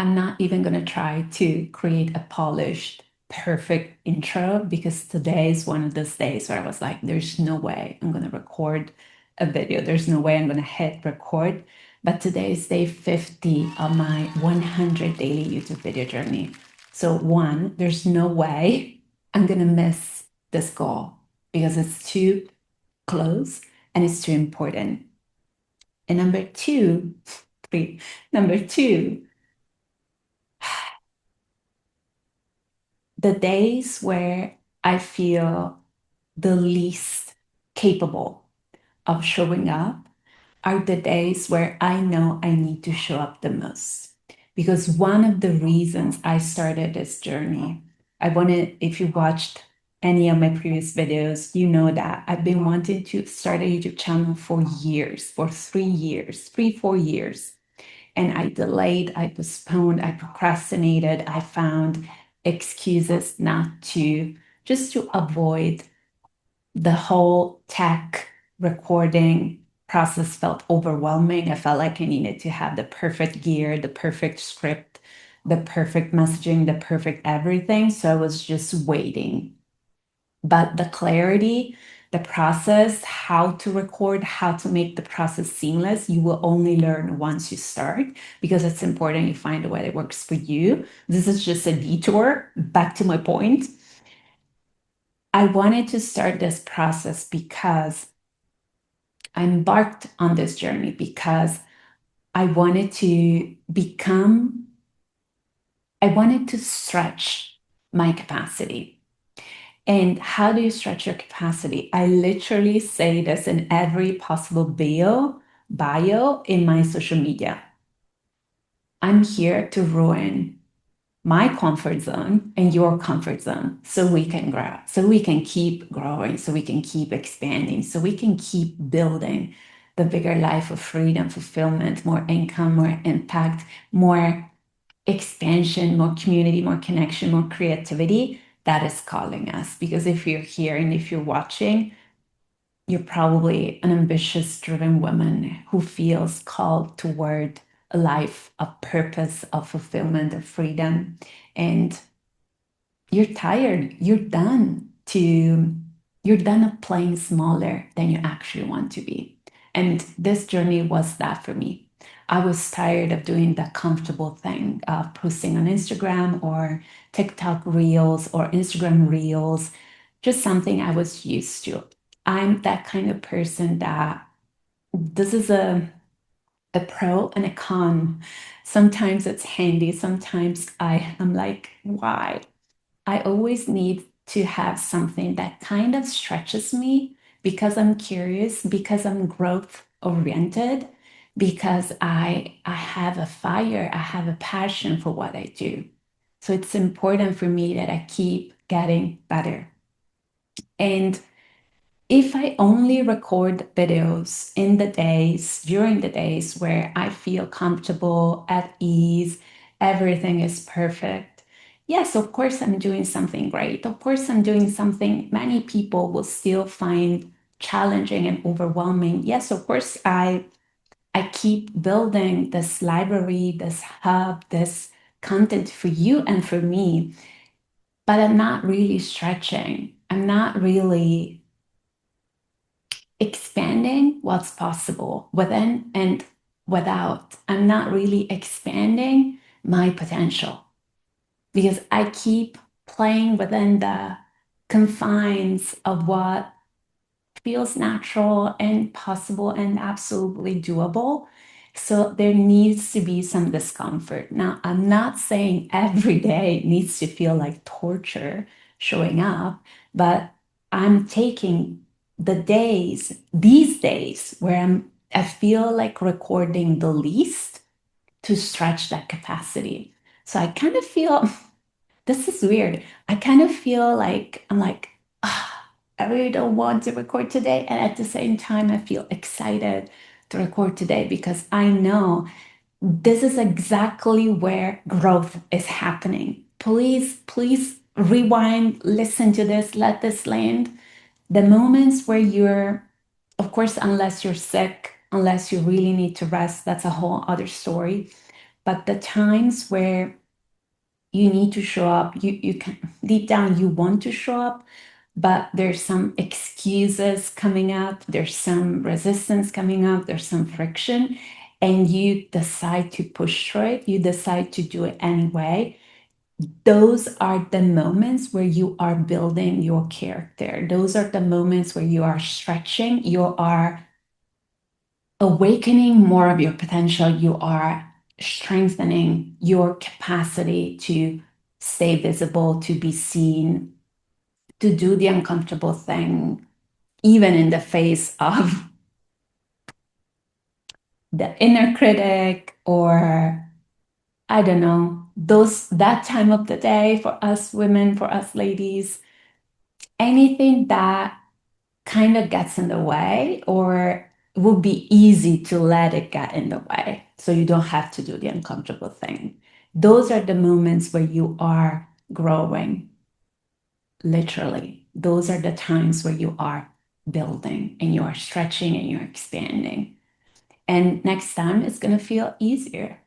I'm not even going to try to create a polished, perfect intro because today is one of those days where I was like, there's no way I'm going to record a video. There's no way I'm going to hit record. But today is day 50 of my 100 daily YouTube video journey. So, one, there's no way I'm going to miss this goal because it's too close and it's too important. And number two, the days where I feel the least capable of showing up are the days where I know I need to show up the most. Because one of the reasons I started this journey, if you watched any of my previous videos, you know that I've been wanting to start a YouTube channel for years, for 3 years, 4 years. And I delayed, I postponed, I procrastinated, I found excuses not to, just to avoid the whole tech recording process felt overwhelming. I felt like I needed to have the perfect gear, the perfect script, the perfect messaging, the perfect everything. So I was just waiting. But the clarity, the process, how to record, how to make the process seamless, you will only learn once you start because it's important you find a way that works for you. This is just a detour. Back to my point. I wanted to start this process because I embarked on this journey because I wanted to become, I wanted to stretch my capacity. And how do you stretch your capacity? I literally say this in every possible bio in my social media. I'm here to ruin my comfort zone and your comfort zone so we can grow, so we can keep growing, so we can keep expanding, so we can keep building the bigger life of freedom, fulfillment, more income, more impact, more expansion, more community, more connection, more creativity that is calling us. Because if you're here and if you're watching, you're probably an ambitious, driven woman who feels called toward a life of purpose, of fulfillment, of freedom. And you're tired, you're done of playing smaller than you actually want to be. And this journey was that for me. I was tired of doing the comfortable thing of posting on Instagram or TikTok reels or Instagram reels, just something I was used to. I'm that kind of person that this is a pro and a con. Sometimes it's handy. Sometimes I am like, why? I always need to have something that kind of stretches me because I'm curious, because I'm growth oriented, because I have a fire, I have a passion for what I do. So it's important for me that I keep getting better. And if I only record videos in the days, during the days where I feel comfortable, at ease, everything is perfect, yes, of course, I'm doing something great. Of course, I'm doing something many people will still find challenging and overwhelming. Yes, of course, I keep building this library, this hub, this content for you and for me, but I'm not really stretching. I'm not really expanding what's possible within and without. I'm not really expanding my potential because I keep playing within the confines of what feels natural and possible and absolutely doable. So there needs to be some discomfort. Now, I'm not saying every day needs to feel like torture showing up, but I'm taking these days where I feel like recording the least to stretch that capacity. So I kind of feel this is weird. I kind of feel like I'm like, ah, I really don't want to record today. And at the same time, I feel excited to record today because I know this is exactly where growth is happening. Please rewind, listen to this, let this land. The moments where you're, of course, unless you're sick, unless you really need to rest, that's a whole other story. But the times where you need to show up, you can deep down you want to show up, but there's some excuses coming up, there's some resistance coming up, there's some friction, and you decide to push through it, you decide to do it anyway. Those are the moments where you are building your character. Those are the moments where you are stretching, you are awakening more of your potential, you are strengthening your capacity to stay visible, to be seen, to do the uncomfortable thing, even in the face of the inner critic, or I don't know, those that time of the day for us women, for us ladies, anything that kind of gets in the way, or it would be easy to let it get in the way so you don't have to do the uncomfortable thing. Those are the moments where you are growing, literally. Those are the times where you are building and you are stretching and you're expanding. And next time it's going to feel easier.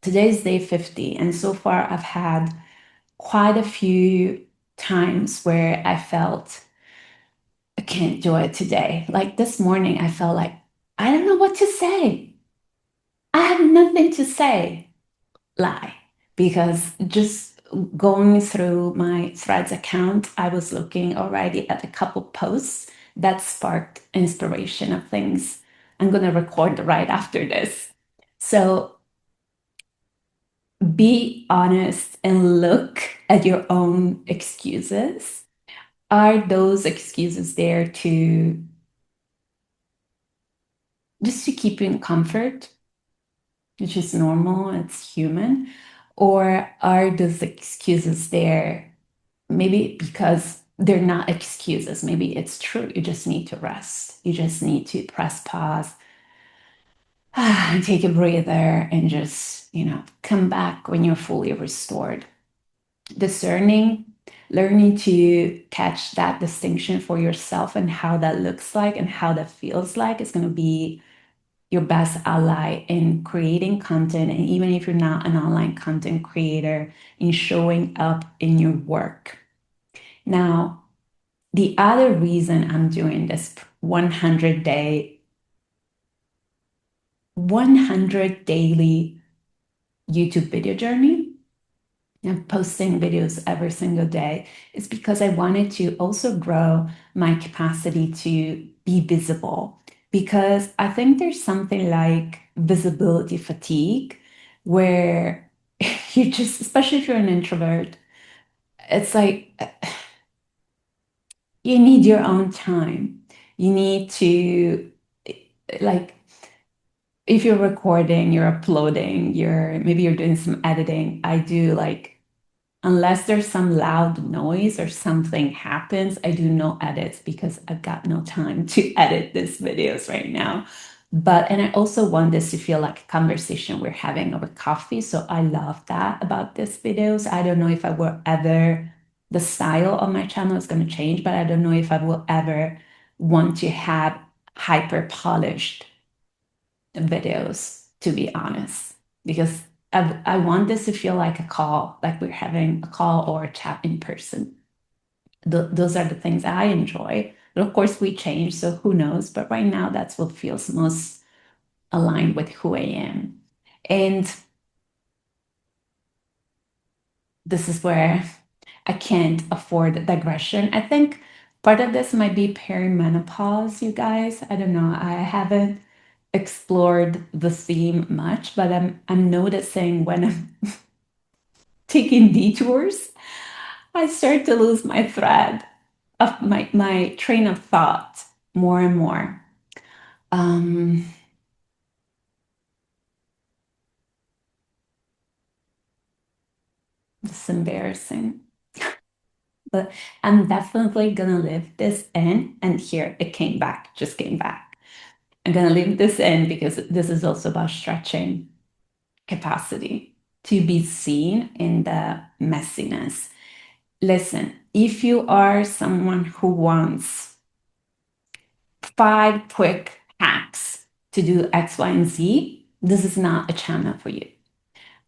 Today's day 50, and so far I've had quite a few times where I felt I can't do it today. Like this morning, I felt like I don't know what to say. I have nothing to say. Lie. Because just going through my Threads account, I was looking already at a couple posts that sparked inspiration of things I'm going to record right after this. So be honest and look at your own excuses. Are those excuses there to just to keep you in comfort, which is normal, it's human? Or are those excuses there maybe because they're not excuses? Maybe it's true. You just need to rest. You just need to press pause, and take a breather and just, come back when you're fully restored. Discerning, learning to catch that distinction for yourself and how that looks like and how that feels like is going to be your best ally in creating content. And even if you're not an online content creator, in showing up in your work. Now, the other reason I'm doing this 100 daily YouTube video journey and posting videos every single day is because I wanted to also grow my capacity to be visible. Because I think there's something like visibility fatigue where you just, especially if you're an introvert, it's like you need your own time. You need to, like, if you're recording, you're uploading, maybe you're doing some editing. I do like unless there's some loud noise or something happens, I do no edits because I've got no time to edit these videos right now. And I also want this to feel like a conversation we're having over coffee. So I love that about these videos. I don't know if I will ever, the style of my channel is going to change, but I don't know if I will ever want to have hyper polished videos, to be honest, because I want this to feel like a call, like we're having a call or a chat in person. Those are the things I enjoy. But of course, we change, so who knows? But right now, that's what feels most aligned with who I am. And this is where I can't afford digression. I think part of this might be perimenopause, you guys. I don't know. I haven't explored the theme much, but I'm noticing when I'm taking detours, I start to lose my thread of my train of thought more and more. Um, it's embarrassing, but I'm definitely gonna leave this in. And here it came back, just came back. I'm gonna leave this in because this is also about stretching capacity to be seen in the messiness. Listen, if you are someone who wants 5 quick hacks to do X, Y, and Z, this is not a channel for you.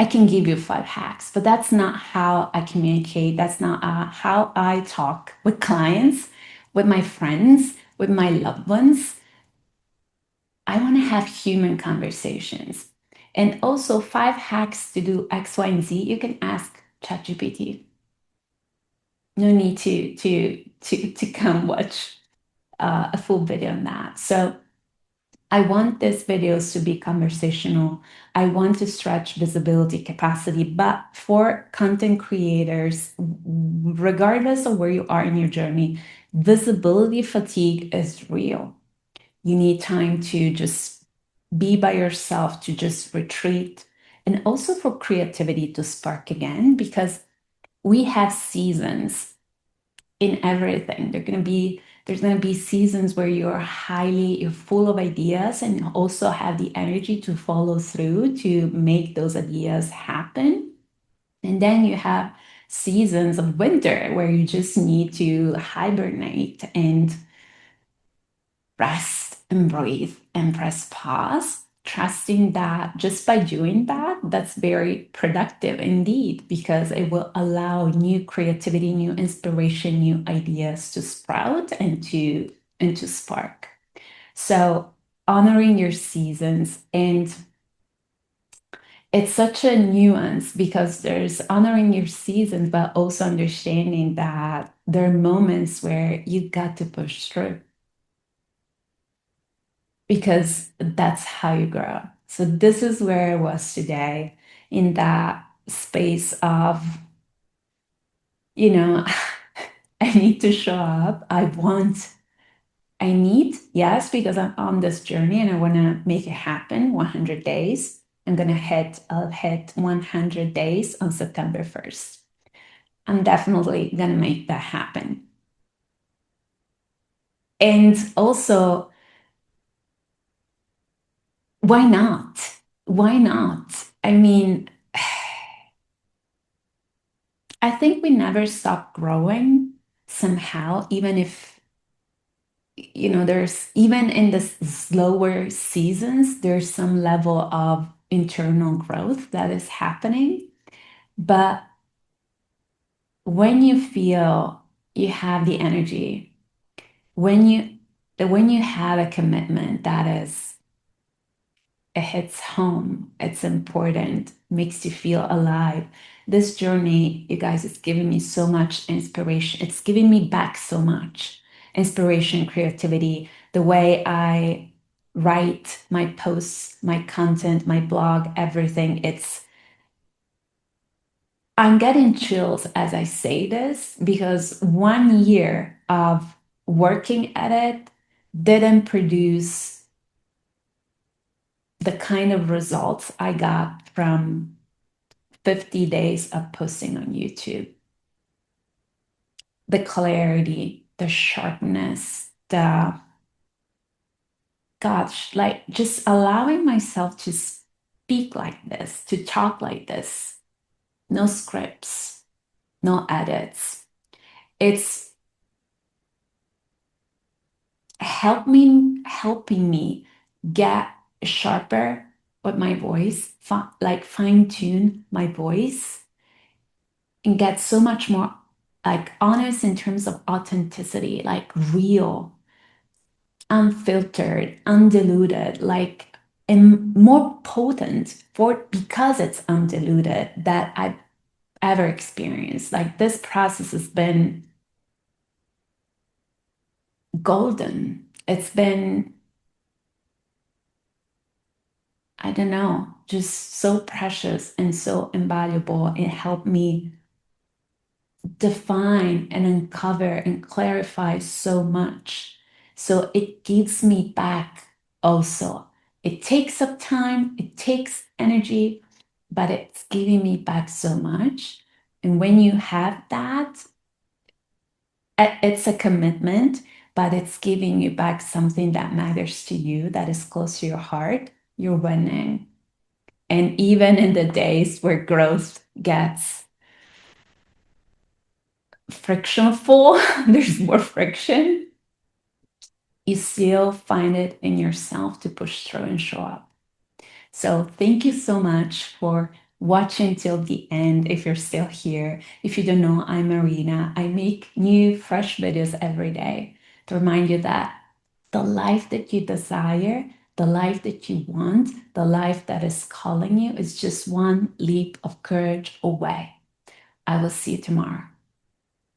I can give you 5 hacks, but that's not how I communicate. That's not how I talk with clients, with my friends, with my loved ones. I want to have human conversations. And also 5 hacks to do X, Y, and Z. You can ask ChatGPT. No need to come watch a full video on that. So I want these videos to be conversational. I want to stretch visibility capacity, but for content creators, regardless of where you are in your journey, visibility fatigue is real. You need time to just be by yourself, to just retreat, and also for creativity to spark again, because we have seasons in everything. There's gonna be seasons where you're full of ideas and also have the energy to follow through to make those ideas happen. And then you have seasons of winter where you just need to hibernate and rest and breathe and press pause, trusting that just by doing that, that's very productive indeed, because it will allow new creativity, new inspiration, new ideas to sprout and to spark. So honoring your seasons, and it's such a nuance because there's honoring your seasons, but also understanding that there are moments where you got to push through, because that's how you grow. So this is where I was today, in that space of, you know, I need to show up. I need, yes, because I'm on this journey and I want to make it happen 100 days. I'll hit 100 days on September 1st. I'm definitely going to make that happen. And also, why not? Why not? I mean, I think we never stop growing somehow, even if, there's even in the slower seasons, there's some level of internal growth that is happening. But when you feel you have the energy, when you have a commitment that is, it hits home, it's important, makes you feel alive. This journey, you guys, it's giving me so much inspiration. It's giving me back so much inspiration, creativity, the way I write my posts, my content, my blog, everything. I'm getting chills as I say this, because 1 year of working at it didn't produce the kind of results I got from 50 days of posting on YouTube. The clarity, the sharpness, the gosh, like just allowing myself to speak like this, to talk like this, no scripts, no edits. It's helping me get sharper with my voice, like fine tune my voice, and get so much more like honest in terms of authenticity, like real, unfiltered, undiluted, like, and more potent for because it's undiluted that I've ever experienced. Like this process has been golden. It's been, I don't know, just so precious and so invaluable. It helped me define and uncover and clarify so much. So it gives me back also. It takes up time, it takes energy, but it's giving me back so much. And when you have that, it's a commitment, but it's giving you back something that matters to you, that is close to your heart. You're winning. And even in the days where growth gets frictionful, there's more friction, you still find it in yourself to push through and show up. So thank you so much for watching till the end if you're still here. If you don't know, I'm Marina. I make new, fresh videos every day to remind you that the life that you desire, the life that you want, the life that is calling you is just one leap of courage away. I will see you tomorrow.